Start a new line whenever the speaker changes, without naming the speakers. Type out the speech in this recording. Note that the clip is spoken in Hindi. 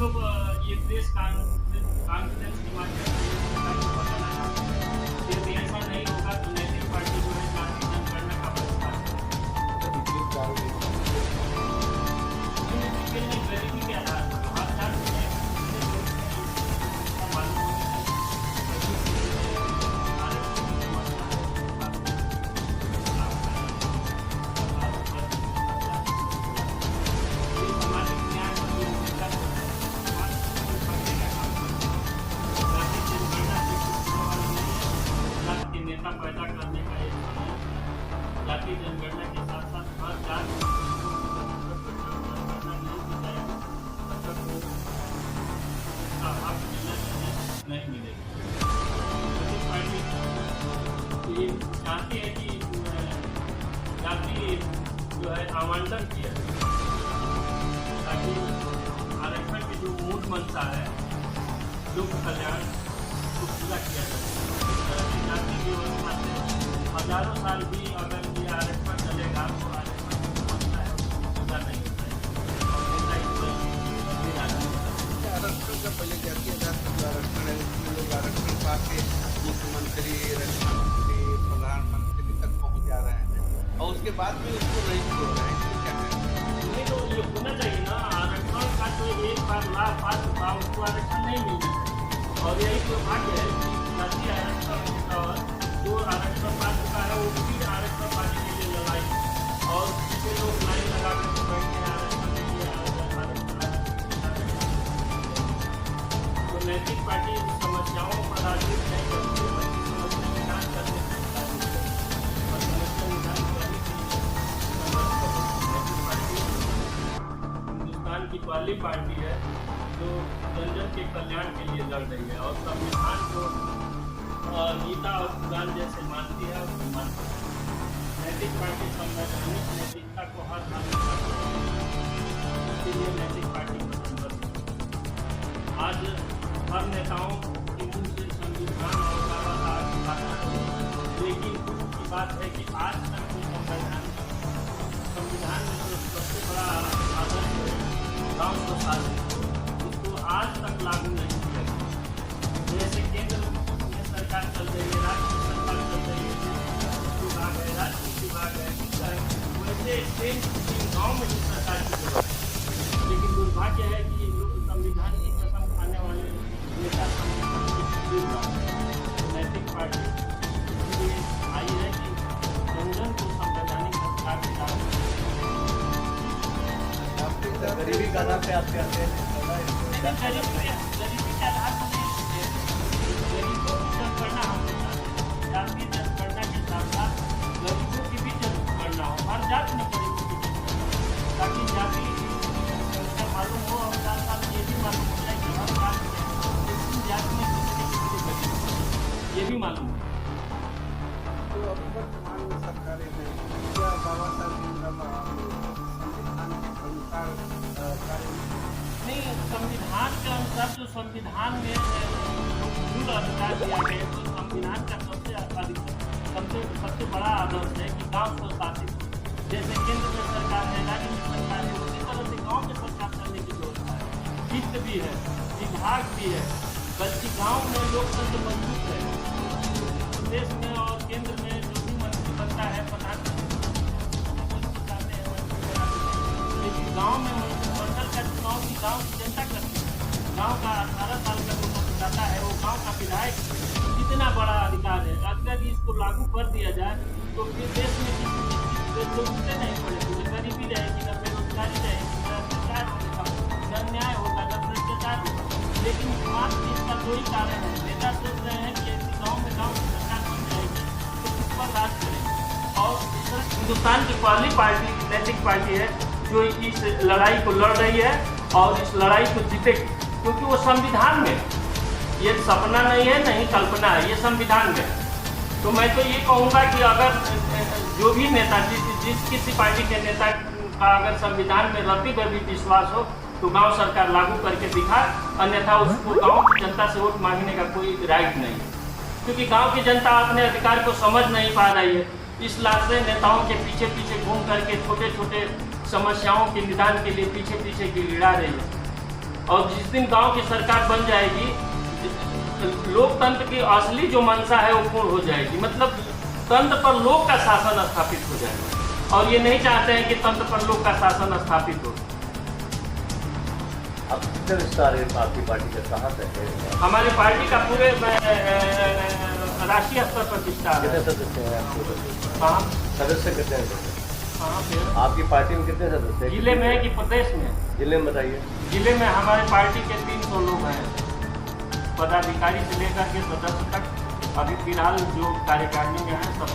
लोग ये प्रेस कॉन्फ्रेंस के माध्यम से सरकार को बताना चाहते हैं। यदि ऐसा नहीं होगा तो नैतिक पार्टी जो है जाति जनगणना का बहिष्कार करेगी। क्लैरिटी के आधार पर हर जाति में मालूम नेता पैदा करने का एक जाति जनगणना के साथ साथ हर जाति नहीं मिलेगा। पार्टी ये चाहती है कि जाति जो है आवंटन किया ताकि आरक्षण की जो मूल मंशा है लोक कल्याण को पूरा किया जाए। जाति व्यवस्था से हजारों साल भी अगर ये आरक्षण चलेगा तो आरक्षण की समस्या है पूरा नहीं होता है।
आरक्षण का पहले जाति आधार आरक्षण है, उसमें लोग आरक्षण पाके मुख्यमंत्री, रक्षा मंत्री, प्रधानमंत्री तक पहुँच जा रहे हैं और उसके बाद भी उसको नहीं छोड़ रहे हैं। क्या करें?
नहीं तो ये होना चाहिए ना, आरक्षण का जो एक बार लाभ पा चुका उसको आरक्षण नहीं मिलना चाहिए। और यही तो भाग्य है कि जाति आरक्षण और जो आरक्षण पा चुका है वो भी आरक्षण पाने के लिए लड़ाई और जिससे लोग लाइन लगा कर बैठे हैं आरक्षण के लिए तो नैतिक पार्टी समस्याओं पर राजनीति नहीं करती है, समस्या निदान करने और समस्या निदान करने के लिए नैतिक पार्टी हिंदुस्तान की पहली पार्टी है जो जन के कल्याण के लिए लड़ रही है और संविधान को गीता और पुराण जैसे मानती है और मानती है। नैतिक पार्टी संवैधानिक नैतिकता को हर हाल इसलिए नैतिक पार्टी पसंद करती है। आज हर नेताओं के मुंह से संविधान और दावा लेकिन की बात है कि आज तक जो संविधान में जो सबसे बड़ा आदर्श है गाँव को शासन आज तक लागू नहीं किया गया। जैसे केंद्र में सरकार चल रही है, राज्य में सरकार चल रही है, विभाग है, राजनीतिक विभाग है, वैसे सेम गाँव में भी सरकार की जरूरत है। लेकिन दुर्भाग्य है कि संविधान की कसम खाने वाले नेता नैतिक पार्टी इसलिए आई है कि जनगण को संवैधानिक अधिकार दिलाना।
गरीबी का नाम पे आप कहते हैं
गरीबी के आधार पर गरीबों की जनगणना हम जातीय जनगणना के साथ साथ गरीबों की भी जनगणना हो, हर जाति में गरीबों की जनगणना ताकि जाति संख्या मालूम हो और साथ साथ ये भी मालूम हो जाए कि हर जाति में ये भी मालूम हो।
तो अभी वर्तमान सरकारें हैं क्या बाबा साहब संविधान के अनुसार कार्य
नहीं, संविधान के अनुसार जो संविधान में मूल अधिकार दिया गया तो संविधान का सबसे बड़ा आदर्श है कि गांव को शासित हो। जैसे केंद्र में सरकार है, राज्य में सरकार है, उसी तरह से गांव में सरकार करने की व्यवस्था है। वित्त भी है, विभाग भी है, बल्कि गांव में लोकतंत्र मजबूत है। प्रदेश में और केंद्र में जो भी मंत्री बनता है प्रधानमंत्री लेकिन गाँव में मंडल का चुनाव भी गाँव की जनता करती है। गाँव का 18 साल का जो मतदाता है वो गाँव का विधायक कितना बड़ा अधिकार है। अगर इसको लागू कर दिया जाए तो फिर देश में जरूरतें नहीं पड़ेगी, न गरीबी रहेगी, न बेरोजगारी रहेगी, न अत्याचार होगा, न अन्याय होगा, न भ्रष्टाचार होगा। लेकिन मात्र इसका दो ही कारण है, नेता सोच रहे हैं कि गाँव में गाँव की सरकार बन जाएगी तो इस पर राज करेंगे। और हिंदुस्तान की पहली पार्टी नैतिक पार्टी है जो इस लड़ाई को लड़ रही है और इस लड़ाई को जीतेगी, क्योंकि वो संविधान में, ये सपना नहीं है, नहीं कल्पना है, ये संविधान में। तो मैं तो ये कहूँगा कि अगर जो भी नेता जिस किसी पार्टी के नेता का अगर संविधान में रति भर भी विश्वास हो तो गांव सरकार लागू करके दिखाए, अन्यथा उसको गांव की जनता से वोट मांगने का कोई राइट नहीं है, क्योंकि गांव की जनता अपने अधिकार को समझ नहीं पा रही है। इस लालसे नेताओं के पीछे पीछे घूम करके छोटे छोटे समस्याओं के निदान के लिए पीछे पीछे गिड़ा रही है। और जिस दिन गांव की सरकार बन जाएगी, लोकतंत्र की असली जो मंशा है वो पूर्ण हो जाएगी। मतलब तंत्र पर लोक का शासन स्थापित हो जाएगा, और ये नहीं चाहते हैं कि तंत्र पर लोक का शासन स्थापित हो।
अब कितने विस्तार है आपकी पार्टी का, कहाँ तक है?
हमारी पार्टी का पूरे राष्ट्रीय स्तर पर विस्तार
कितने
है।
सदस्य हैं आपके?
हाँ
सदस्य कितने हैं?
हाँ, फिर
आपकी पार्टी में कितने सदस्य हैं?
जिले में है कि प्रदेश में?
जिले में बताइए।
जिले में हमारे पार्टी के 300 लोग हैं, पदाधिकारी से लेकर के सदस्य तक। अभी फिलहाल जो कार्यकारिणी में है सब